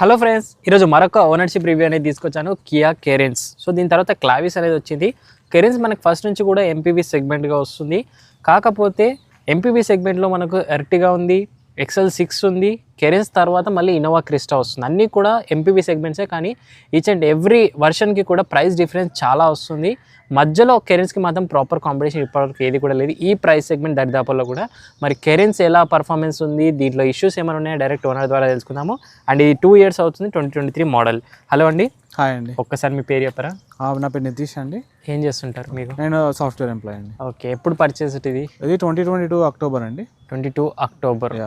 Hello friends, ఈరోజు మరొక ownership review అనేది తీసుకొచ్చాను, కియా కెరెన్స్. సో దీని తర్వాత క్లావిస్ అనేది వచ్చింది. కెరెన్స్ మనకు ఫస్ట్ నుంచి కూడా ఎంపీవీ సెగ్మెంట్గా వస్తుంది. కాకపోతే ఎంపీవీ సెగ్మెంట్లో మనకు ఎర్టిగా ఉంది, XL6 ఉంది, కెరెన్స్ తర్వాత మళ్ళీ ఇన్నోవా క్రిస్టా వస్తుంది. అన్నీ కూడా ఎంపీవీ సెగ్మెంట్సే, కానీ ఈచ్ అండ్ ఎవ్రీ వర్షన్కి కూడా ప్రైస్ డిఫరెన్స్ చాలా వస్తుంది. మధ్యలో కెరెన్స్కి మాత్రం ప్రాపర్ కాంపిటీషన్ ఇప్పటివరకు ఏది కూడా లేదు ఈ ప్రైస్ సెగ్మెంట్ దరిదాపుల్లో కూడా. మరి కెరెన్స్ ఎలా పర్ఫార్మెన్స్ ఉంది, దీంట్లో ఇష్యూస్ ఏమైనా ఉన్నాయో డైరెక్ట్ ఓనర్ ద్వారా తెలుసుకుందాము. అండ్ ఇది 2 years అవుతుంది, 2023 మోడల్. హలో అండి. హాయ్ అండి. ఒక్కసారి మీ పేరు చెప్పరా? నా పేరు నితీష్ అండి. ఏం చేస్తుంటారు మీరు? నేను సాఫ్ట్వేర్ ఎంప్లాయ్ అండి. ఓకే, ఎప్పుడు పర్చేస్ ఇది? 2022 అక్టోబర్ అండి. 22 అక్టోబర్.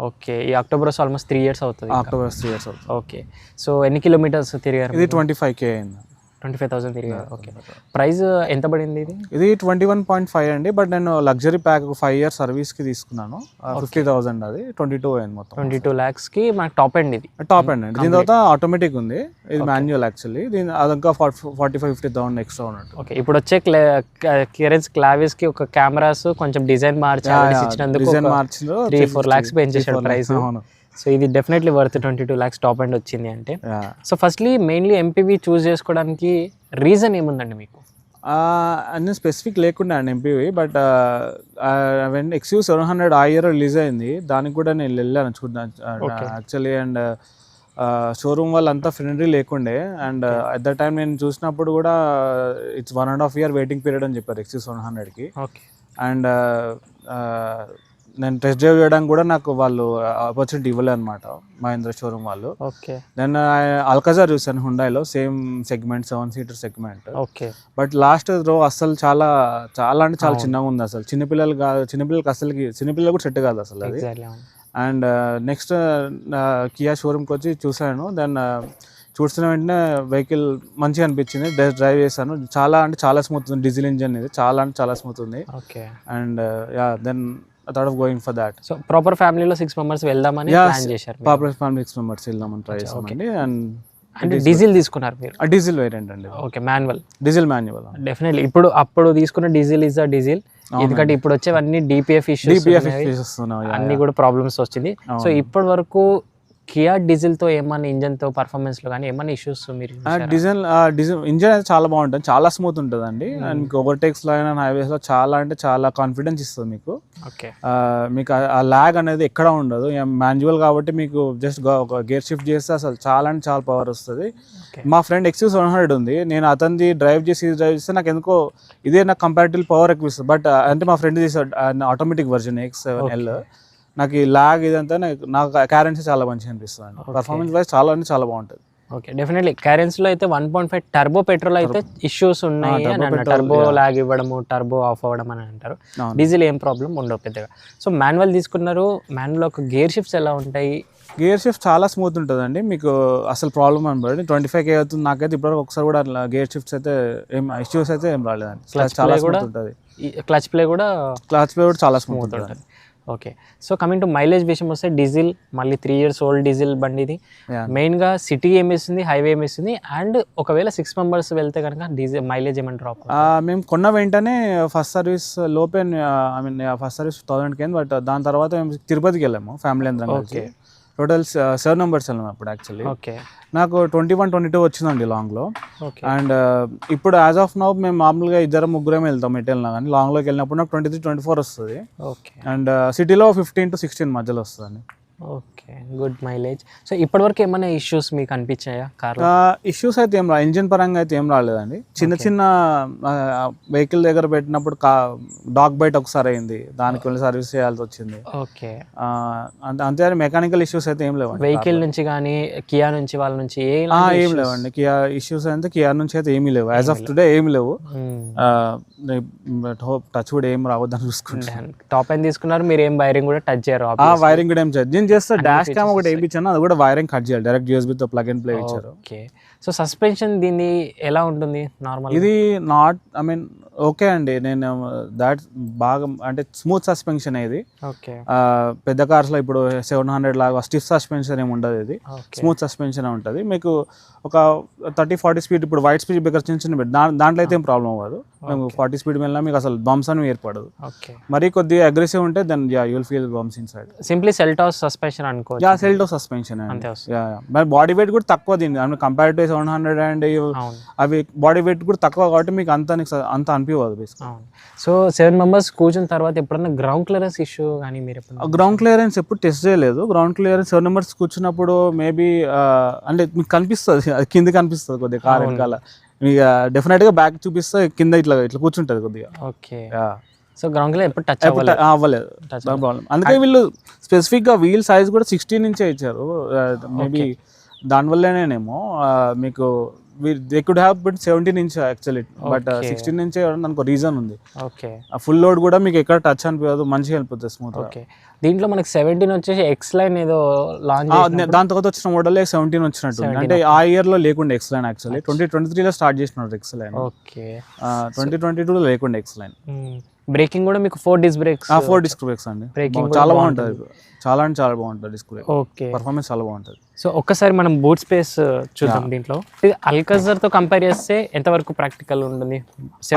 ఓకే, ఈ అక్టోబర్ వస్తే ఆల్మోస్ట్ 3 years అవుతుంది. అక్టోబర్ 3 years అవుతుంది. ఓకే, సో ఎన్ని కిలోమీటర్స్ తిరిగారు? ఇది 25K అయింది. 25,000 తిరిగారు. ఓకే, ప్రైస్ ఎంత పడింది ఇది? ఇది 21.5 అండి. బట్ నేను లగ్జరీ ప్యాక్ 5 years సర్వీస్కి తీసుకున్నాను. 50,000 అది 22 అయింది మొత్తం. 22 lakhsకి మనకి టాప్ ఎండ్ ఇది. టాప్ ఎండ్ అండి. దీని తర్వాత ఆటోమేటిక్ ఉంది, ఇది మాన్యువల్ యాక్చువల్లీ. దీని అదంతా 45,000-50,000 ఎక్స్ట్రా ఉన్నట్టు. ఓకే, ఇప్పుడు వచ్చే కెరెన్స్ క్లావిస్కి ఒక కెమెరాస్ కొంచెం డిజైన్ మార్చినందుకు డిజైన్ మార్చి 3-4 lakhs పెంచేసాడు ప్రైస్. సో ఇది definitely worth 22 lakhs top end వచ్చింది అంటే. సో ఫస్ట్లీ మెయిన్లీ ఎంపీవీ చూస్ చేసుకోవడానికి రీజన్ ఏముందండి మీకు? అన్ని స్పెసిఫిక్ లేకుండా అండి ఎంపీవీ. బట్ XUV700 ఆ ఇయర్ రిలీజ్ అయింది, దానికి కూడా నేను వెళ్ళాను చూద్దాం యాక్చువల్లీ. అండ్ షోరూమ్ వాళ్ళంతా ఫ్రెండ్లీ లేకుండే. అండ్ అట్ ద టైం నేను చూసినప్పుడు కూడా ఇట్స్ 1.5 year వెయిటింగ్ పీరియడ్ అని చెప్పారు XUV700కి. ఓకే, అండ్ నేను టెస్ట్ డ్రైవ్ చేయడానికి కూడా నాకు వాళ్ళు ఆపర్చునిటీ ఇవ్వలేదు అనమాట, మహేంద్ర షోరూమ్ వాళ్ళు. ఓకే, నేను అల్కాజార్ చూసాను హుండాయిలో, same segment 7-seater segment. Okay, but last row అసలు చాలా అంటే చాలా చిన్నగా ఉంది అసలు. చిన్నపిల్లలకి అసలుకి చిన్నపిల్లలు కూడా సెట్ కాదు అసలు అది. అండ్ నెక్స్ట్ కియా షోరూమ్కి వచ్చి చూసాను. దెన్ చూసిన వెంటనే వెహికల్ మంచిగా అనిపించింది, డ్రైవ్ చేశాను. చాలా స్మూత్ ఉంది, డీజిల్ ఇంజన్ ఇది చాలా స్మూత్ ఉంది. Okay, and then I thought of going for that. So proper ఫ్యామిలీలో 6 members వెళ్దామని ప్లాన్ చేశారు? ప్రాపర్ ఫ్యామిలీ 6 members వెళ్దామని ట్రై చేసామండి. అండ్ డీజిల్ తీసుకున్నారు మీరు? డీజిల్ వేరియంట్ అండి. Okay, manual. Diesel manual definitely. అప్పుడు తీసుకున్న డీజిల్ ఇస్ ద డీజిల్, ఎందుకంటే ఇప్పుడు వచ్చేవన్నీ DPF ఇష్యూస్ అన్ని కూడా ప్రాబ్లమ్స్ వచ్చింది. సో ఇప్పటి వరకు కియా డీజిల్తో ఏమన్నా ఇంజన్తో పర్ఫార్మెన్స్లో కానీ ఏమన్నా ఇష్యూస్ మీరు? డీజిల్ ఇంజన్ అయితే చాలా బాగుంటుంది, చాలా స్మూత్ ఉంటుంది అండి. అండ్ మీకు ఓవర్టేక్స్లో అయినా హైవేస్లో చాలా కాన్ఫిడెన్స్ ఇస్తుంది మీకు. ఓకే, మీకు ఆ ల్యాగ్ అనేది ఎక్కడ ఉండదు. మాన్యువల్ కాబట్టి మీకు జస్ట్ ఒక గేర్ షిఫ్ట్ చేస్తే అసలు చాలా పవర్ వస్తుంది. మా ఫ్రెండ్ XUV700 ఉంది, నేను అతనిది డ్రైవ్ చేస్తే నాకు ఎందుకో ఇదే నాకు కంపారిటివ్ పవర్ ఎక్కువ ఇస్తుంది. బట్ అంటే మా ఫ్రెండ్ చేసాడు ఆటోమేటిక్ వర్జన్ X7L. నాకు ఈ లాగ్ ఇదంతా నాకు క్యారెన్స్ చాలా మంచిగా అనిపిస్తుంది. పర్ఫార్మెన్స్ వైజ్ చాలా బాగుంటుంది. Okay, definitely. క్యారెన్స్లో అయితే 1.5 టర్బో పెట్రోల్ అయితే ఇష్యూస్ ఉన్నాయి అని, టర్బో లాగ్ ఇవ్వడము, టర్బో ఆఫ్ అవ్వడం అని అంటారు. డీజిల్ ఏం ప్రాబ్లం ఉండవు పెద్దగా. సో మాన్యువల్ తీసుకున్నారు, మాన్యువల్ ఒక గేర్ షిఫ్ట్స్ ఎలా ఉంటాయి? గేర్ షిఫ్ట్ చాలా స్మూత్ ఉంటుందండి, మీకు అసలు ప్రాబ్లం అనబడి 25K అవుతుంది. నాకైతే ఇప్పటివరకు ఒకసారి కూడా గేర్ షిఫ్ట్స్ అయితే ఇష్యూస్ అయితే ఏం రాలేదండి. చాలా స్మూత్ ఉంటుంది. క్లచ్ ప్లే కూడా చాలా స్మూత్ ఉంటుంది. Okay, so coming to mileage విషయం వస్తే డీజిల్ మళ్ళీ 3 years ఓల్డ్ డీజిల్ బండి ఇది. మెయిన్గా సిటీ ఏమి ఇస్తుంది, హైవే ఏమి ఇస్తుంది, అండ్ ఒకవేళ 6 members వెళ్తే కనుక డీజిల్ మైలేజ్ ఏమైనా డ్రాప్? మేము కొన్న వెంటనే ఫస్ట్ సర్వీస్ లోపే ఫస్ట్ సర్వీస్ 1000 కి. బట్ దాని తర్వాత మేము తిరుపతికి వెళ్ళాము ఫ్యామిలీ అందరం. ఓకే, టోటల్ 7 members వెళ్ళాము అప్పుడు యాక్చువల్లీ. ఓకే, నాకు 21-22 వచ్చిందండి లాంగ్లో. అండ్ ఇప్పుడు యాజ్ ఆఫ్ నౌ మేము మామూలుగా 2-3 వెళ్తాం ఎటు వెళ్ళినా, కానీ లాంగ్లోకి వెళ్ళినప్పుడు నాకు 23-24 వస్తుంది. ఓకే, అండ్ సిటీలో 15-16 మధ్యలో వస్తుందండి. Okay, good mileage. సో ఇప్పటివరకు ఏమైనా ఇష్యూస్ మీకు అనిపించాయా కార్? ఇష్యూస్ అయితే ఏం ఇంజిన్ పరంగా అయితే ఏం రాలేదండి. చిన్న వెహికల్ దగ్గర పెట్టినప్పుడు డాగ్ బైట్ ఒకసారి అయింది, దానికి వెళ్ళి సర్వీస్ చేయాల్సి వచ్చింది. ఓకే, అంతే. మెకానికల్ ఇష్యూస్ అయితే ఏం లేవు వెహికల్ నుంచి కానీ కియా నుంచి వాళ్ళ నుంచి ఏం లేవండి. కియా ఇష్యూస్ అయితే కియా నుంచి అయితే ఏమీ లేవు, యాజ్ ఆఫ్ టుడే ఏమి లేవు. టచ్ కూడా ఏం రావద్దని చూసుకుంటాను. టాప్ ఎండ్ తీసుకున్నారు మీరు, ఏం వైరింగ్ కూడా టచ్ చేయరు? వైరింగ్ కూడా ఏం చేయరు. చేస్తే డాష్ క్యామ్ ఒకటి వేయించాను, అది కూడా వైరింగ్ కట్ చేయాలి, డైరెక్ట్ యూఎస్బీతో ప్లగ్ అండ్ ప్లే ఇచ్చారు. ఓకే, సో సస్పెన్షన్ దీన్ని ఎలా ఉంటుంది నార్మల్? ఇది ఓకే అండి. నేను దాట్ బాగా అంటే స్మూత్ సస్పెన్షన్ ఇది. ఓకే, పెద్ద కార్స్లో ఇప్పుడు 700 లాగా స్టిఫ్ సస్పెన్షన్ ఏమి ఉండదు, ఇది స్మూత్ సస్పెన్షన్ ఉంటుంది. మీకు ఒక 30-40 స్పీడ్, ఇప్పుడు వైట్ స్పీడ్ బ్రేకర్ చిన్న దాంట్లో అయితే ఏం ప్రాబ్లం అవ్వదు. మేము 40 స్పీడ్ వెళ్ళినా మీకు అసలు బంప్స్ అని ఏర్పడదు. మరీ కొద్దిగా అగ్రెసివ్ ఉంటే then you will feel bumps inside. Simply Seltos suspension అనుకోవచ్చు. సెల్టో సస్పెన్షన్ అంతే వస్తుంది. మరి బాడీ వెయిట్ కూడా తక్కువ దీన్ని కంపేర్ టు 700 అండ్ అవి బాడీ వెయిట్ కూడా తక్కువ కాబట్టి మీకు అంత అనిపించదు బేసిక్. సో 7 మెంబర్స్ కూర్చున్న తర్వాత ఎప్పుడన్నా గ్రౌండ్ క్లియరెన్స్ ఇష్యూ కానీ మీరు ఎప్పుడు గ్రౌండ్ క్లియరెన్స్ ఎప్పుడు టెస్ట్ చేయలేదు. గ్రౌండ్ క్లియరెన్స్ 7 మెంబర్స్ కూర్చున్నప్పుడు మేబీ అంటే మీకు కనిపిస్తుంది, అది కింద కనిపిస్తుంది కొద్దిగా కార్ వెనకాల, మీకు డెఫినెట్గా బ్యాక్ చూపిస్తే కింద ఇట్లా కూర్చుంటుంది కొద్దిగా. ఓకే. సో గ్రౌండ్ క్లియర్ ఎప్పుడు టచ్ అవ్వలేదు ప్రాబ్లం. అందుకే వీళ్ళు స్పెసిఫిక్గా వీల్ సైజ్ కూడా 16 ఇంచే ఇచ్చారు. మేబీ దానివల్లనేమో మీకు they could have but 17 inch actually, but 16 ఇంచే దానికి రీజన్ ఉంది. ఓకే. ఫుల్ లోడ్ కూడా మీకు ఎక్కడ టచ్ అనిపించదు, మంచిగా వెళ్ళిపోతుంది స్మూత్. ఓకే. దీంట్లో మనకి 17 వచ్చేసి ఎక్స్ లైన్ ఏదో లాంచ్, దాని తర్వాత వచ్చిన మోడల్ 17 వచ్చినట్టు, అంటే ఆ ఇయర్ లో లేకుండా ఎక్స్ లైన్ యాక్చువల్లీ 2023 లో స్టార్ట్ చేసినారు ఎక్స్ లైన్. ఓకే. 2022 లో లేకుండా ఎక్స్ లైన్. బ్రేకింగ్ కూడా మీకు 4 డిస్క్ బ్రేక్స్. 4 డిస్క్ బ్రేక్స్ అండి. బ్రేకింగ్ చాలా బాగుంటుంది, చాలా అంటే చాలా బాగుంటుంది డిస్క్ బ్రేక్. ఓకే. పర్ఫార్మెన్స్ చాలా బాగుంటుంది. సో ఒక్కసారి మనం బూట్ స్పేస్ చూద్దాం. దీంట్లో అల్కాజర్ తో కంపేర్ చేస్తే ఎంతవరకు ప్రాక్టికల్ ఉంటుంది?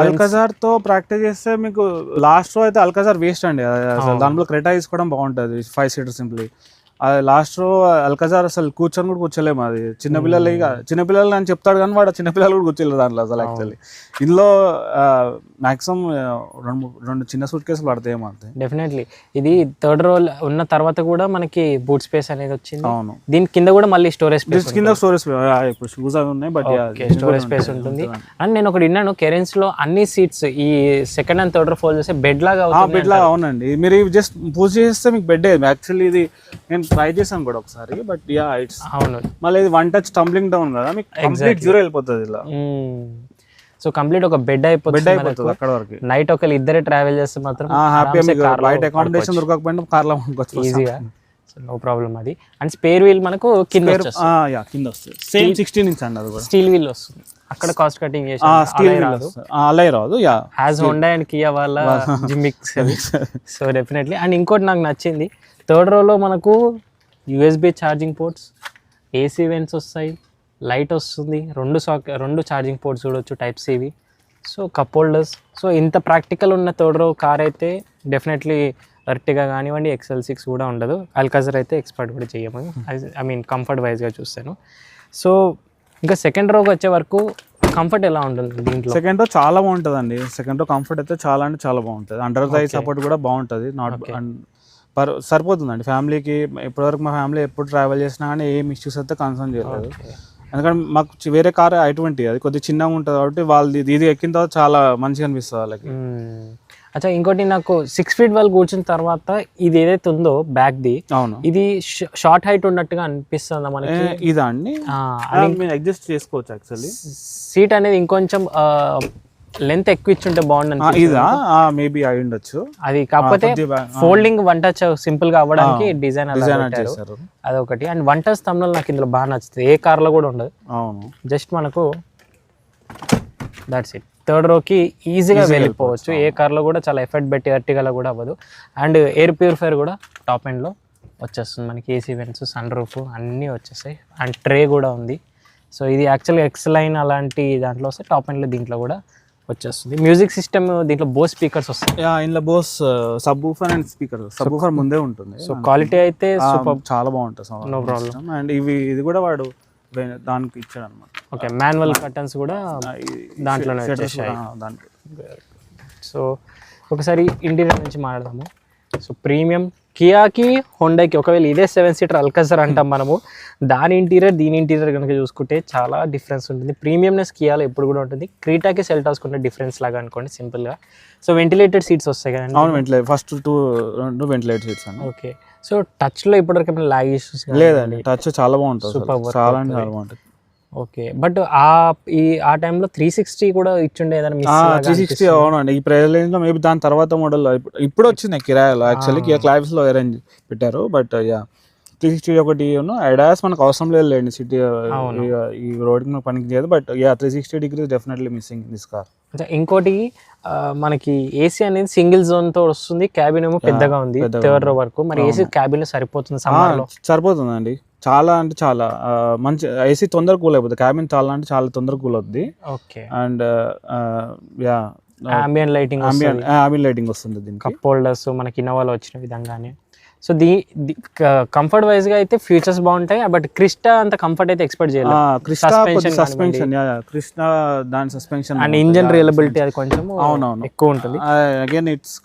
అల్కాజర్ తో ప్రాక్టీస్ చేస్తే మీకు లాస్ట్ రో అయితే అల్కాజర్ వేస్ట్ అండి. దాంట్లో క్రెటా తీసుకోవడం బాగుంటుంది 5 సీటర్ సింప్లీ. అది లాస్ట్ రో అల్కాజర్ అసలు కూర్చొని కూడా కూర్చోలేము. అది చిన్నపిల్లలు అని చెప్తాడు కానీ వాడు చిన్నపిల్లలు కూడా కూర్చోలేరు దాంట్లో అసలు యాక్చువల్లీ. ఇందులో మాక్సిమం రెండు చిన్న సూట్ కేసులు పడతాయేమో అంతే. డెఫినెట్లీ ఇది థర్డ్ రో ఉన్న తర్వాత కూడా మనకి బూట్ స్పేస్ అనేది వచ్చింది. అవును. దీని కింద కూడా మళ్ళీ స్టోరేజ్ స్పేస్, కింద స్టోరేజ్ ఇప్పుడు షూస్ అవి ఉన్నాయి బట్ స్టోరేజ్ స్పేస్ ఉంటుంది. అండ్ నేను ఒకటి విన్నాను, కెరెన్స్ లో అన్ని సీట్స్ ఈ second and third row fold చేస్తే బెడ్ లాగా అవుతుంది. బెడ్ లాగా, అవునండి. మీరు జస్ట్ పూజ చేస్తే మీకు బెడ్ యాక్చువల్లీ. ఇది నేను ట్రై చేశాను కూడా ఒకసారి, బట్ ఇట్స్ అవును. మళ్ళీ ఇది 1 టచ్ టంబ్లింగ్ డౌన్ కదా, మీకు కంప్లీట్ జీరో వెళ్ళిపోతుంది ఇలా. సో కంప్లీట్ ఒక బెడ్ అయిపోతుంది అక్కడ వరకు. నైట్ ఒకళ్ళు ఇద్దరే ట్రావెల్ చేస్తే మాత్రం బయట అకామిడేషన్ దొరకకపోయినా కార్లో ఈజీగా, నో ప్రాబ్లం అది. అండ్ స్పేర్ వీల్ మనకు కింద వస్తుంది. సేమ్ 16 ఇంచ్ అండి, అది కూడా స్టీల్ వీల్ వస్తుంది. అక్కడ కాస్ట్ కటింగ్ చేసి స్టీల్ రాదు, అలాయ్ రాదు. హ్యాస్ హోండా అండ్ కియా వాళ్ళ జిమిక్స్. So definitely. అండ్ ఇంకోటి నాకు నచ్చింది, థర్డ్ రోలో మనకు USB charging ports, AC vents వస్తాయి, లైట్ వస్తుంది, రెండు ఛార్జింగ్ పోర్ట్స్ చూడవచ్చు type C. So cup holders. So ఇంత ప్రాక్టికల్ ఉన్న థర్డ్ రో కార్ అయితే డెఫినెట్లీ ఎర్టిగా కానివ్వండి, XL6 కూడా ఉండదు. అల్కాజర్ అయితే ఎక్స్పర్ట్ కూడా చేయము, ఐ మీన్ కంఫర్ట్ వైజ్గా చూస్తాను. సో ఇంకా సెకండ్ రోకి వచ్చే వరకు కంఫర్ట్ ఎలా ఉంటుంది దీంట్లో? సెకండ్ రో చాలా బాగుంటుందండి. సెకండ్ రో కంఫర్ట్ అయితే చాలా అంటే చాలా బాగుంటుంది. అండర్ థై సపోర్ట్ కూడా బాగుంటుంది. సరిపోతుందండి ఫ్యామిలీకి. ఇప్పటివరకు మా ఫ్యామిలీ ఎప్పుడు ట్రావెల్ చేసినా కానీ ఏం ఇష్యూస్ అయితే కన్సర్న్ చేయలేదు. ఎందుకంటే మాకు వేరే కార్ I20, అది కొద్దిగా చిన్నగా ఉంటుంది కాబట్టి వాళ్ళు ఇది ఎక్కిన తర్వాత చాలా మంచిగా అనిపిస్తుంది వాళ్ళకి. అచ్చా, ఇంకోటి నాకు 6 ఫీట్ వాళ్ళు కూర్చున్న తర్వాత ఇది ఏదైతే ఉందో బ్యాక్ది, అవును, ఇది షార్ట్ హైట్ ఉన్నట్టుగా అనిపిస్తుందా మనకి? ఇదా అండి, అడ్జస్ట్ చేసుకోవచ్చు యాక్చువల్లీ. సీట్ అనేది ఇంకొంచెం లెంత్ ఎక్కువ ఇచ్చుంటే బాగుంది. ఇదా మేబీ అయి ఉండొచ్చు అది. కాకపోతే ఫోల్డింగ్ 1 టచ్ సింపుల్ గా అవ్వడానికి డిజైన్ చేశారు, అదొకటి. అండ్ 1 టచ్ థంబ్నెయిల్ నాకు ఇందులో బాగా నచ్చుతుంది. ఏ కార్ లో కూడా ఉండదు. అవును, జస్ట్ మనకు దట్స్ ఇట్. థర్డ్ రోకి ఈజీగా వెళ్ళిపోవచ్చు. ఏ కార్లో కూడా చాలా ఎఫర్ట్ పెట్టి ఎర్టిగాలో కూడా అవ్వదు. అండ్ ఎయిర్ ప్యూరిఫైర్ కూడా టాప్ ఎండ్లో వచ్చేస్తుంది మనకి. ఏసీ వెంట్స్, సన్ రూఫ్ అన్నీ వచ్చేస్తాయి. అండ్ ట్రే కూడా ఉంది. సో ఇది యాక్చువల్గా ఎక్స్ లైన్ అలాంటి దాంట్లో వస్తే టాప్ ఎండ్లో దీంట్లో కూడా వచ్చేస్తుంది. మ్యూజిక్ సిస్టమ్ దీంట్లో బోస్ స్పీకర్స్ వస్తాయి. ఇందులో Bose subwoofer and speaker, subwoofer ముందే ఉంటుంది. సో క్వాలిటీ అయితే సూపర్, చాలా బాగుంటుంది, నో ప్రాబ్లం. అండ్ ఇది కూడా వాడు దానికి ఇచ్చాడు అనమాట. ఓకే, మాన్యువల్ కర్టన్స్ కూడా దాంట్లోనే వచ్చేసాయి. సో ఒకసారి ఇంటీరియర్ నుంచి మాట్లాడదాము. సో ప్రీమియం కియాకి హోండాకి ఒకవేళ ఇదే 7 సీటర్ అల్కాజర్ అంటాం మనము, దాని ఇంటీరియర్ దీని ఇంటీరియర్ కనుక చూసుకుంటే చాలా డిఫరెన్స్ ఉంటుంది. ప్రీమియంనెస్ కియాలో ఎప్పుడు కూడా ఉంటుంది. క్రీటాకి సెల్టాస్కుంటే డిఫరెన్స్ లాగా అనుకోండి సింపుల్గా. సో వెంటిలేటెడ్ సీట్స్ వస్తాయి కదండి. అవును, ఫస్ట్ 2 వెంటిలేటెడ్ సీట్స్ అండి. ఓకే. సో టచ్లో ఇప్పటివరకు ఏమైనా లాగ్ ఇష్యూస్? లేదండి, టచ్ చాలా బాగుంటుంది, సూపర్, చాలా అంటే చాలా బాగుంటుంది. ఓకే. బట్ ఆ టైంలో 360 కూడా ఇచ్చుండే ఏదైనా? 360 అవునండి. ఈ ప్రైస్ రేంజ్ లో మేబీ దాని తర్వాత మోడల్ ఇప్పుడు వచ్చింది కిరాయాలో. యాక్చువల్లీ కియా క్లావిస్ లో అరేంజ్ పెట్టారు. బట్ 360 ఒకటి ఐడాస్ మనకు అవసరం లేదు లేండి, సిటీ ఈ రోడ్ పనికి చేయదు. But 360 degrees definitely missing in this car. ఇంకోటి మనకి ఏసీ అనేది సింగిల్ జోన్ తో వస్తుంది, క్యాబిన్ ఏమో పెద్దగా ఉంది థర్డ్ రో వరకు. మరి ఏసీ క్యాబిన్ లో సరిపోతుంది? సరిపోతుందండి, చాలా అంటే చాలా మంచి. ఏసీ తొందరగా కూల్ అయిపోతుంది, క్యాబిన్ చాలా అంటే చాలా తొందరగా కూల్ అవుతుంది. ఓకే. అండ్ అంబియన్ లైటింగ్ అంబియన్ లైటింగ్ వస్తుంది దీనికి. కప్ హోల్డర్స్ మనకి ఇన్నోవాలో వచ్చిన విధంగానే. సో కంఫర్ట్ వైజ్ గా అయితే ఫ్యూచర్స్ బాగుంటాయి, బట్ క్రిస్టా అంత కంఫర్ట్ అయితే ఎక్స్పెక్ట్ చేయలేదు. సస్పెన్షన్ కృష్ణ దాని సస్పెన్షన్ అండ్ ఇంజన్ రియలబిలిటీ అది కొంచెం అవునవును ఎక్కువ ఉంటుంది. అగైన్ ఇట్స్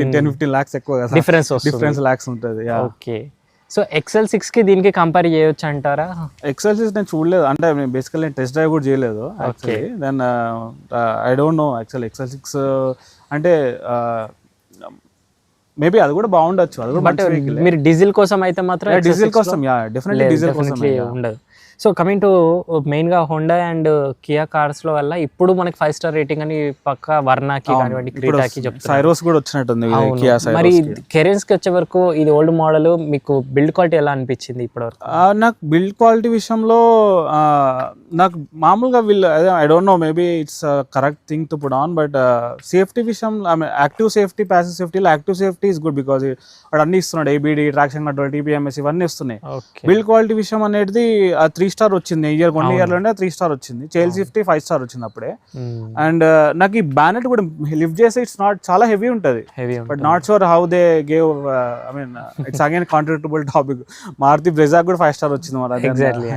10-15 lakhs ఎక్కువ కదా, డిఫరెన్స్ లాక్స్ ఉంటుంది. ఓకే, సో XL6 కి దీనికి కంపేర్ చేయొచ్చు అంటారా? XL6 నేను చూడలేదు, అంటే బేసికల్లీ నేను టెస్ట్ డ్రైవ్ కూడా చేయలేదు actually. Then I don't know actually XL6 అంటే మేబీ అది కూడా బాగుండొచ్చు, అది కూడా. బట్ మీరు డీజిల్ కోసం అయితే మాత్రం డీజిల్ కోసం డెఫినెట్లీ డీజిల్ కోసం ఉండదు. సో కమింగ్ టు మెయిన్గా హోండా అండ్ కియా కార్స్లో వల్ల ఇప్పుడు మనకి 5 స్టార్ రేటింగ్ అని పక్క వర్నాకి కానివ్వండి, క్రీటాకి చెప్తారు. సైరోస్ కూడా వచ్చినట్టుంది. మరి కెరెన్స్కి వచ్చే వరకు ఇది ఓల్డ్ మోడల్, మీకు బిల్డ్ క్వాలిటీ ఎలా అనిపించింది ఇప్పటివరకు? నాకు బిల్డ్ క్వాలిటీ విషయంలో నాకు మామూలుగా I don't know, maybe it's correct thing to put on, but safety విషయం, యాక్టివ్ సేఫ్టీ, ప్యాసివ్ సేఫ్టీలో active safety is good because వాడు అన్ని ఇస్తున్నాడు, ABD, ట్రాక్షన్ కంట్రోల్, TPMS ఇవన్నీ వస్తున్నాయి. బిల్డ్ క్వాలిటీ విషయం అనేది 3 స్టార్ వచ్చింది వన్ ఇయర్లోనే 3 స్టార్ వచ్చింది. చైల్డ్ సేఫ్టీ 5 స్టార్ వచ్చింది అప్పుడే. అండ్ నాకు ఈ బ్యానెట్ కూడా లిఫ్ట్ చేసి ఇట్స్ నాట్ చాలా హెవీ ఉంటుంది, but not sure how they gave, I mean it's again contributable topic. Maruti Brezza కూడా 5 స్టార్ వచ్చింది మరి. ఎగ్జాక్ట్లీ.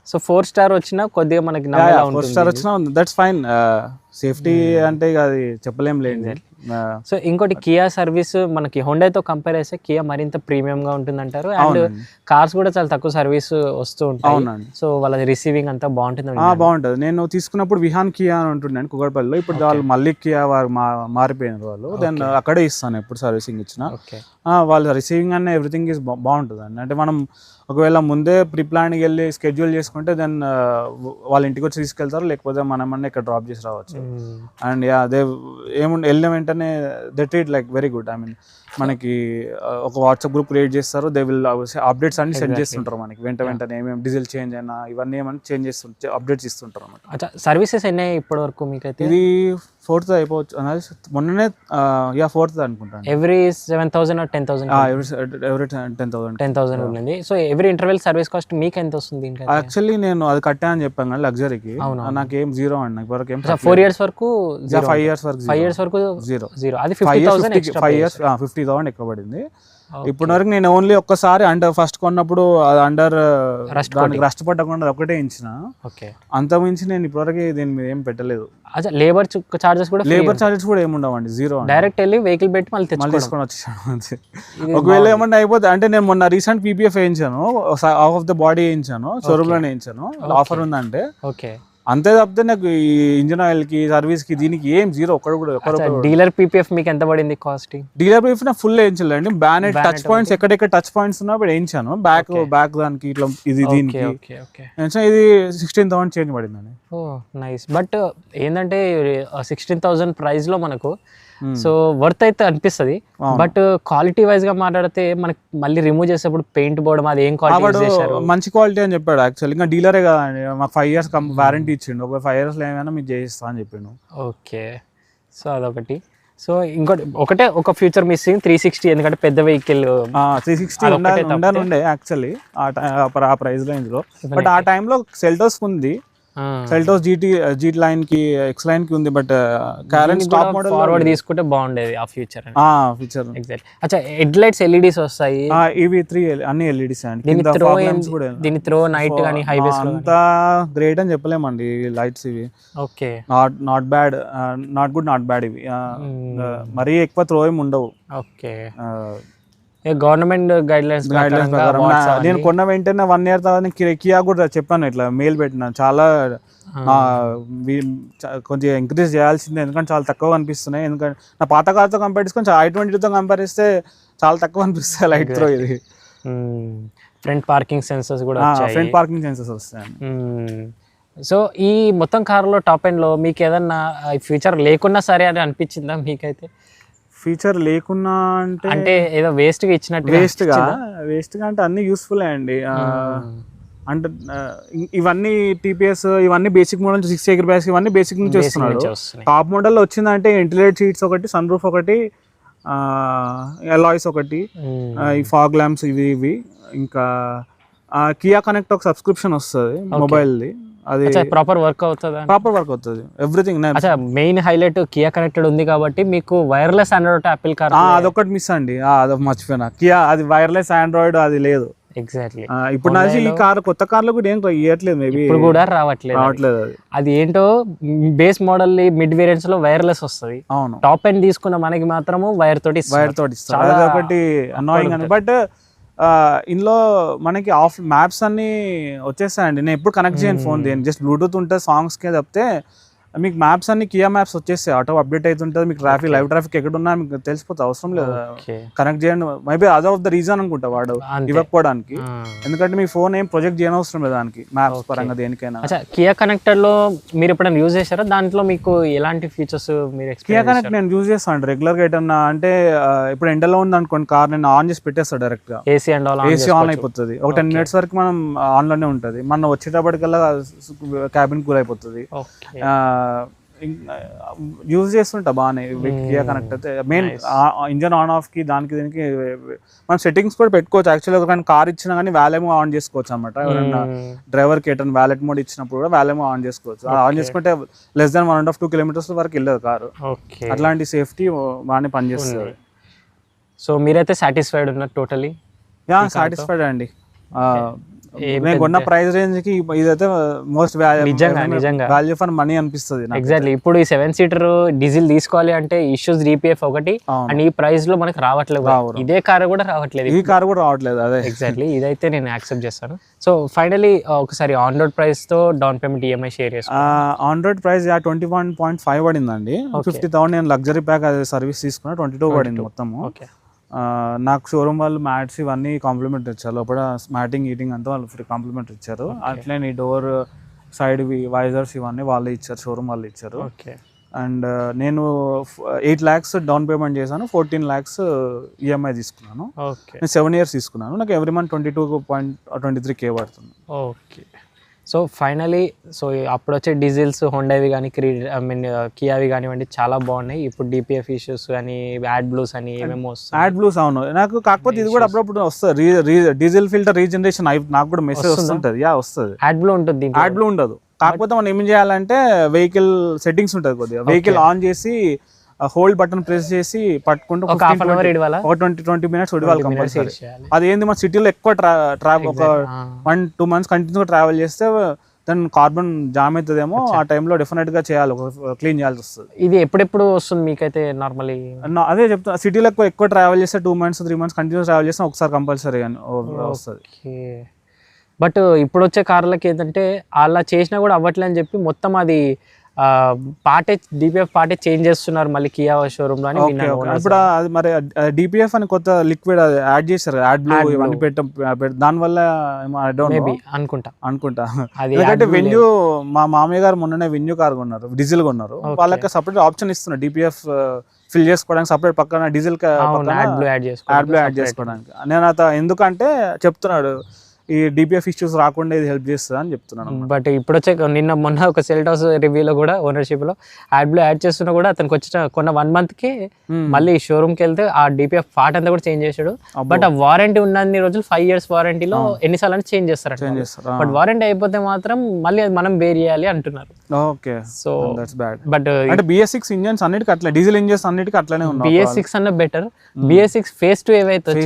సో 4 స్టార్ వచ్చినా కొద్దిగా మనకి 4 స్టార్ వచ్చినా దట్స్ ఫైన్. సేఫ్టీ అంటే అది చెప్పలేం లేండి. సో ఇంకోటి కియా సర్వీస్ మనకి హోండాతో కంపేర్ చేస్తే కియా మరింత ప్రీమియం గా ఉంటుంది అంటారు. అండ్ కార్స్ కూడా చాలా తక్కువ సర్వీస్ వస్తూ ఉంటాయి. సో వాళ్ళ రిసీవింగ్ అంతా బాగుంటుంది. బాగుంటుంది. నేను తీసుకున్నప్పుడు విహాన్ కియా అని ఉంటుండే కుకట్పల్లిలో, ఇప్పుడు వాళ్ళు మళ్ళీ కియా వారు మారిపోయినారు వాళ్ళు. దెన్ అక్కడే ఇస్తాను ఎప్పుడు సర్వీసింగ్ ఇచ్చిన. వాళ్ళ రిసీవింగ్ అన్న ఎవ్రీథింగ్ ఈజ్ బాగుంటుంది అండి. అంటే మనం ఒకవేళ ముందే ప్రీ ప్లాన్కి వెళ్ళి స్కెడ్యూల్ చేసుకుంటే దెన్ వాళ్ళ ఇంటికి వచ్చి తీసుకెళ్తారు, లేకపోతే మనమన్నా ఇక్కడ డ్రాప్ చేసి రావచ్చు. అండ్ అదే వెళ్ళిన వెంటనే they treat like very good. I mean మనకి ఒక వాట్సాప్ గ్రూప్ క్రియేట్ చేస్తారు, దే విల్ అప్డేట్స్ అన్ని సెండ్ చేస్తుంటారు మనకి వెంటనే ఏమేమి డీజిల్ చేంజ్ అయినా ఇవన్నీ ఏమైనా చేంజ్ చేస్తుంటే అప్డేట్స్ ఇస్తుంటారు అన్నమాట. సర్వీసెస్ ఎన్ని ఇప్పటి వరకు మీకైతే? ఇది 4th అయిపోవచ్చు మొన్ననే, 4th అనుకుంటాను. Every 7,000 or 10,000? ఎవ్రీ 10,000 ఉంది. So every interval service cost మీకు ఎంత వస్తుంది? యాక్చువల్లీ నేను అది కట్టా అని చెప్పాను కానీ లగ్జరీకి, నాకేం 0 అండి నాకు వరకు. 4 years వరకు 5 years వరకు 5 years వరకు 0. అది 50,000 ఎక్స్ట్రా. 5 years 50,000 ఎక్కువ పడింది. ఇప్పటి వరకు నేను ఓన్లీ ఒక్కసారి ఫస్ట్ కొన్నప్పుడు అండర్ రస్ట్ పట్టకుండా ఒకటే ఇచ్చిన, అంతకుమించి నేను ఇప్పటివరకు దీని మీద ఏం పెట్టలేదు. లేబర్ చార్జెస్ కూడా ఏమి ఉండవండి, 0. డైరెక్ట్ వెళ్ళి వెహికల్ పెట్టి మళ్ళీ తీసుకొని వచ్చేసాను. ఒకవేళ ఏమన్నా అయిపోతే, అంటే నేను మొన్న రీసెంట్ PPF వేయించాను, హాఫ్ ఆఫ్ ద బాడీ వేయించాను, షోరూమ్ లోనే వేయించాను. ఆఫర్ ఉందంటే అంతే తప్పితే నాకు ఈ ఇంజిన్ ఆయిల్ కి సర్వీస్ కి దీనికి ఏం 0 ఒక్కడు కూడా. డీలర్ PPF మీకు ఎంత పడింది కాస్ట్? డీలర్ PPF నా ఫుల్ వేయించలేండి. బ్యానెట్ టచ్ పాయింట్స్ ఎక్కడెక్కడ టచ్ పాయింట్స్ ఉన్నా వేయించాను. బ్యాక్ దానికి ఇట్లా ఇది దీనికి ఇది 16,000 చేంజ్ పడిందండి. ఓ నైస్. బట్ ఏంటంటే 16,000 ప్రైస్ లో మనకు సో వర్త్ అయితే అనిపిస్తుంది. బట్ క్వాలిటీ వైజ్ గా మాట్లాడితే మనకి మళ్ళీ రిమూవ్ చేసేప్పుడు పెయింట్ పోవడం అది ఏం క్వాలిటీ చేశారు? మంచి క్వాలిటీ అని చెప్పాడు యాక్చువల్లీ. ఇంకా డీలరే కదండి, మాకు 5 years వారంటీ ఇచ్చిండు. ఒక 5 years ఏమైనా మీకు చేయిస్తా అని చెప్పిండు. ఓకే, సో అదొకటి. సో ఇంకోటి ఒక ఫ్యూచర్ మిస్సింగ్ 360, ఎందుకంటే పెద్ద వెహికల్ 360 ఉండే యాక్చువల్లీ ఆ ప్రైస్ రేంజ్ లో. బట్ ఆ టైంలో సెల్టోస్ ఉంది, సెల్టోస్ GT లైన్ కి X లైన్ కి ఉంది. But current top model forward తీసుకుంటే బాగుండేది ఆ ఫీచర్. ఎగ్జాక్ట్. అచ్చా, హెడ్ లైట్స్ LEDs వస్తాయి. ఇవి 3 అన్ని LEDs అండి. దీని త్రో నైట్ గానీ హైవేస్ లో అంతా గ్రేట్ అని చెప్పలేమండి లైట్స్ ఇవి. Okay, not bad, not good, not bad. ఇవి మరీ ఎక్కువ త్రో ఏమి ఉండవు. ఓకే, గవర్నమెంట్ గైడ్ లైన్స్ ప్రకారం నేను కొన్న వెంటనే 1 year తర్వాత కియా కూడా చెప్పాను, ఇట్లా మెయిల్ పెట్టిన. చాలా కొంచెం ఎంకరేజ్ చేయాల్సిందే, ఎందుకంటే చాలా తక్కువ అనిపిస్తున్నాయి. ఎందుకంటే నా పాత కార్తో కంపేర్ చేసుకొని i22తో కంపేర్ చేస్తే చాలా తక్కువ అనిపిస్తాయి లైట్ త్రో. ఇది ఫ్రంట్ పార్కింగ్ సెన్సర్స్ కూడా ఫ్రంట్ పార్కింగ్ సెన్సర్స్ వస్తాయి. సో ఈ మొత్తం కార్లో టాప్ ఎండ్ లో మీకు ఏదన్నా ఫీచర్ లేకున్నా సరే అని అనిపించిందా మీకైతే? ఫీచర్ లేకున్నా అంటే ఏదో వేస్ట్ గా ఇచ్చినట్టు? వేస్ట్ గా అంటే అన్ని యూస్ఫుల్ అండి. అంటే ఇవన్నీ TPS ఇవన్నీ బేసిక్ మోడల్ 6 acre బ్యాగ్స్ ఇవన్నీ బేసిక్ నుంచి వస్తున్నాడు. టాప్ మోడల్ లో వచ్చిందంటే ఇంటిగ్రేటెడ్ సీట్స్ ఒకటి, సన్ రూఫ్ ఒకటి, అలాయ్స్ ఒకటి, ఈ ఫాగ్ ల్యాంప్స్ ఇవి ఇంకా కియా కనెక్ట్ ఒక సబ్స్క్రిప్షన్ వస్తుంది మొబైల్ది. అది ప్రాపర్ వర్క్ అవుతుందా? ప్రాపర్ వర్క్ అవుతుంది ఎవ్రీథింగ్. అచ్చా, మెయిన్ హైలైట్ కియా కనెక్టెడ్ ఉంది కాబట్టి మీకు వైర్లెస్ ఆండ్రాయిడ్ యాపిల్ కార్ అదొకటి మిస్ అండి, అది మర్చిపోయినా. కియా అది వైర్లెస్ ఆండ్రాయిడ్ అది లేదు. ఎగ్జాక్ట్లీ. ఇప్పుడు నాకు ఈ కార్ కొత్త కార్లో కూడా ఏం ఇవ్వట్లేదు, మేబీ ఇప్పుడు కూడా రావట్లేదు. అది ఏంటో బేస్ మోడల్ మిడ్ వేరియంట్స్ లో వైర్లెస్ వస్తుంది. అవును, టాప్ ఎండ్ తీసుకున్న మనకి మాత్రము వైర్ తోటి ఇస్తారు. అదొకటి అనాయింగ్ అని. బట్ ఇందులో మనకి ఆఫ్ మ్యాప్స్ అన్ని వచ్చేస్తాయండి. నేను ఎప్పుడు కనెక్ట్ చేయను ఫోన్, దేని జస్ట్ బ్లూటూత్ ఉంటుంది సాంగ్స్కే తప్పితే మీకు మ్యాప్స్ అన్ని కియా మ్యాప్స్ వచ్చేస్తాయి, ఆటో అప్డేట్ అవుతుంటుంది. మీకు ట్రాఫిక్ లైవ్ ట్రాఫిక్ ఎక్కడ ఉన్నా మీకు తెలిసిపోతే అవసరం లేదు కనెక్ట్ చేయండి. మేబీ అదే ఆఫ్ ద రీజన్ అనుకుంటా వాడు ఇవ్వకపోవడానికి, ఎందుకంటే మీ ఫోన్ ఏం ప్రొజెక్ట్ చేయని అవసరం లేదు దానికి మ్యాప్స్ పరంగా దేనికైనా. కియా కనెక్టర్ లో మీరు ఎప్పుడైనా యూజ్ చేశారా? దాంట్లో మీకు ఎలాంటి ఫీచర్స్ మీరు కియా కనెక్ట్ నేను యూజ్ చేస్తాను రెగ్యులర్ గా. ఎటన్నా అంటే ఇప్పుడు ఎండలో ఉంది అనుకోండి, కార్ నేను ఆన్ చేసి పెట్టేస్తాను డైరెక్ట్ గా, ఏసీ ఆన్ అయిపోతుంది. ఒక 10 minutes వరకు మనం ఆన్ లోనే ఉంటుంది. మనం వచ్చేటప్పటికల్లా క్యాబిన్ కూల్ అయిపోతుంది. యూజ్ చేస్తుంటా బాగానే కియా కనెక్ట్ అయితే. మెయిన్ ఇంజన్ ఆన్ ఆఫ్ కి దానికి దీనికి మనం సెట్టింగ్స్ కూడా పెట్టుకోవచ్చు. యాక్చువల్లీ ఎవరికైనా కార్ ఇచ్చినా కానీ వ్యాలెమో ఆన్ చేసుకోవచ్చు అనమాట. ఎవరైనా డ్రైవర్కి ఎటన్నా వ్యాలెట్ మోడ్ ఇచ్చినప్పుడు కూడా వ్యాలెమో ఆన్ చేసుకోవచ్చు. ఆన్ చేసుకుంటే లెస్ దాన్ 1.5-2 kilometers వరకు వెళ్ళదు కారు. అట్లాంటి సేఫ్టీ బాగానే పనిచేస్తుంది. సో మీరైతే సాటిస్ఫైడ్ ఉన్నారు టోటలీ? సాటిస్ఫైడ్ అండి. నేను కొన్న ప్రైస్ రేంజ్ కి ఇదైతే మోస్ట్ వాల్యూ ఫర్ మనీ అనిపిస్తుంది. ఎగ్జాక్ట్లీ. ఇప్పుడు ఈ 7-seater డీజిల్ తీసుకోవాలి అంటే ఇష్యూస్ DPF ఒకటి, అండ్ ఈ ప్రైస్ లో మనకి రావట్లేదు. ఇదే కార్ కూడా రావట్లేదు, ఈ కార్ కూడా రావట్లేదు. అదే ఎగ్జాక్ట్లీ. ఇదైతే నేను యాక్సెప్ట్ చేస్తాను. సో ఫైనలీ ఒకసారి ఆన్ రోడ్ ప్రైస్ తో డౌన్ పేమెంట్ EMI షేర్ చేస్తాను. ఆన్ రోడ్ ప్రైస్ 21.5 పడిందండి. 50,000 నేను లగ్జరీ ప్యాక్ అదే సర్వీస్ తీసుకున్నా, 22 పడింది మొత్తము. నాకు షోరూమ్ వాళ్ళు మ్యాట్స్ ఇవన్నీ కాంప్లిమెంట్ ఇచ్చారు. లోపల మ్యాటింగ్ ఈటింగ్ అంతా వాళ్ళు ఫ్రీ కాంప్లిమెంట్ ఇచ్చారు. అట్లే నీ డోర్ సైడ్ వైజర్స్ ఇవన్నీ వాళ్ళే ఇచ్చారు, షోరూమ్ వాళ్ళు ఇచ్చారు. అండ్ నేను 8 lakhs డౌన్ పేమెంట్ చేశాను, 14 lakhs EMI తీసుకున్నాను. నేను 7 years తీసుకున్నాను. నాకు ఎవ్రీ మంత్ 22.23K పడుతుంది. ఓకే. సో ఫైనలీ సో అప్పుడు వచ్చే డీజిల్స్ హోండావి కానీ కియావి కానివ్వండి చాలా బాగున్నాయి. ఇప్పుడు DPF ఇష్యూస్ కానీ యాడ్ బ్లూస్ అని ఏమేమో వస్తాయి. యాడ్ బ్లూస్ అవును నాకు, కాకపోతే ఇది కూడా అప్పుడప్పుడు వస్తుంది. డీజిల్ ఫిల్టర్ రీజనరేషన్ నాకు కూడా మెసేజ్ వస్తుంటుంది. వస్తుంది. యాడ్ బ్లూ ఉంటుంది, యాడ్ బ్లూ ఉండదు. కాకపోతే మనం ఏం చేయాలంటే వెహికల్ సెట్టింగ్స్ ఉంటుంది కొద్దిగా, వెహికల్ ఆన్ చేసి హోల్డ్ బటన్ ప్రెస్ చేసి పట్టుకుంటూ ఒక 1/2 hour ఇడవాలా, ఒక 20 minutes ఇడవాలి కంపల్సరీ. అది ఏంది మన సిటీలో ఎక్కువ ట్రావెల్ ఒక 1-2 months కంటిన్యూగా ట్రావెల్ చేస్తే దాని కార్బన్ జామ్ అవుతుందేమో. ఆ టైంలో డెఫినెట్ గా చేయాలి, క్లీన్ చేయాల్సి వస్తుంది. ఇది ఎప్పుడెప్పుడు వస్తుంది మీకైతే నార్మల్లీ? అదే చెప్తా, సిటీలో ఎక్కువ ట్రావెల్ చేస్తే 2 months 3 months కంటిన్యూ ట్రావెల్ చేస్తే ఒకసారి కంపల్సరీ వస్తుంది. బట్ ఇప్పుడు వచ్చే కార్లకి ఏంటంటే అలా చేసినా కూడా అవ్వట్లే అని చెప్పి మొత్తం అది పార్టే DPF పార్టే చేంజ్ చేస్తున్నారు మళ్ళీ కియా షోరూమ్ లో అని విన్నాను. ఇప్పుడు అది మరి DPF అని కొత్త లిక్విడ్ యాడ్ చేశారు, యాడ్ బ్లూ ఇవన్నీ దాని వల్ల అనుకుంటా. ఎందుకంటే వెన్యూ మా మామయ్య గారు మొన్ననే వెన్యూ కార్ కొన్నారు, డీజిల్ కొన్నారు. వాళ్ళకి సపరేట్ ఆప్షన్ ఇస్తున్నారు DPF ఫిల్ చేసుకోవడానికి, సపరేట్ పక్కన డీజిల్ యాడ్ బ్లూ యాడ్ చేసుకోవడానికి. నేను ఎందుకంటే చెప్తున్నాడు ఈ DPF ఇష్యూస్ రాకుండా ఇది హెల్ప్ చేస్తుంది అని చెప్తున్నాను. బట్ ఇప్పుడు వచ్చే మొన్న ఒక సెల్టాస్ రివ్యూలో కూడా ఓనర్షిప్ లో యాడ్ బ్లూ యాడ్ చేస్తున్నా కూడా అతనికి వచ్చిన కొన్న 1 month కి మళ్ళీ షోరూమ్ కి వెళ్తే ఆ DPF పార్ట్ అంతా కూడా చేంజ్ చేశాడు. బట్ ఆ వారంటీ ఉన్నన్ని రోజులు 5 years వారంటీలో ఎన్నిసార్లు చేంజ్ చేస్తారు. బట్ వారంటీ అయిపోతే మాత్రం మళ్ళీ అది మనం బేర్ చేయాలి అంటున్నారు. Okay, so that's bad. But అంటే BS6 ఇంజన్స్ అన్నిటికీ అట్లా, డీజిల్ ఇంజన్స్ అన్నిటికీ అట్లనే ఉన్నాయి. BS6 అన్న బెటర్, BS6 phase 2 ఏవైతే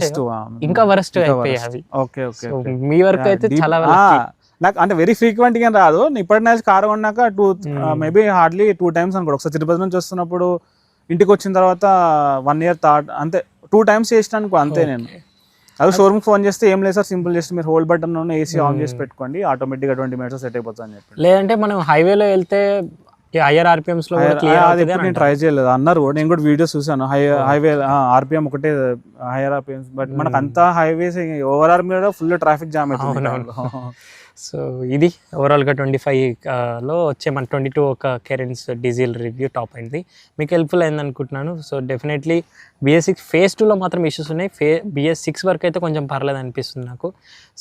ఇంకా వరస్ట్ అయిపోయాయి అవి. ఓకే ఓకే, మీ వరకు అయితే చాలా నాకు అంటే వెరీ ఫ్రీక్వెంట్ గా రాదు. ఇప్పటి కార్ కొన్నాక మేబీ హార్డ్లీ 2 times అనుకో. ఒకసారి తిరుపతి నుంచి వస్తున్నప్పుడు, ఇంటికి వచ్చిన తర్వాత 1 year అంతే 2 times చేసిన అనుకో అంతే. నేను అది షోరూమ్ ఫోన్ చేస్తే ఏం లేదు సార్, సింపుల్ చేస్తే మీరు హోల్డ్ బటన్ AC ఆన్ చేసి పెట్టుకోండి, ఆటోమేటిక్గా 20 minutes సెట్ అయిపోతుంది అని చెప్పి. లేదంటే మనం హైవేలో వెళ్తే హైయర్ RPMs లో నేను ట్రై చేయలేదు అన్నారు. నేను కూడా వీడియోస్ చూసాను, హైవే RPM ఒకటే హైయర్ RPMs. బట్ మనకు అంతా హైవేస్ ఓవరాల్ మీద ఫుల్ ట్రాఫిక్ జామ్ అవుతుంది. సో ఇది ఓవరాల్గా 25లో వచ్చే మన 22 ఒక కెరెన్స్ డీజిల్ రివ్యూ టాప్ అయింది. మీకు హెల్ప్ఫుల్ అయింది అనుకుంటున్నాను. సో డెఫినెట్లీ BS6 phase 2లో మాత్రం ఇష్యూస్ ఉన్నాయి. BS6 వరకు అయితే కొంచెం పర్లేదు అనిపిస్తుంది నాకు.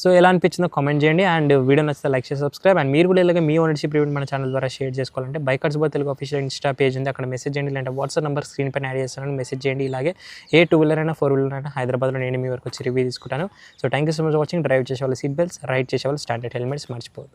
సో ఎలా అనిపించిందో కామెంట్ చేయండి. అండ్ వీడియో నచ్చితే లైక్ చేసి సబ్స్క్రైబ్. అండ్ మీరు కూడా ఇలాగే మీ ఓనర్షిప్ రివ్యూ మన ఛానల్ ద్వారా షేర్ చేసుకోవాలంటే bikers by Telugu official Insta page ఉంది, అక్కడ మెసేజ్ చేయండి. లేదంటే వాట్సాప్ నెంబర్ స్క్రీన్ పైన యాడ్ చేస్తాను, మెసేజ్ చేయండి. ఇలాగే ఏ 2-wheeler అయినా 4-wheeler అయినా హైదరాబాద్లో నేను మీ వరకు వచ్చి రివ్యూ తీసుకుంటాను. So thank you so much watching. Drive చేసే వాళ్ళు సీట్ బెల్ట్స్, రైడ్ చేసే వాళ్ళు స్టాండర్డ్ హెల్మెట్స్ మర్చిపోదు.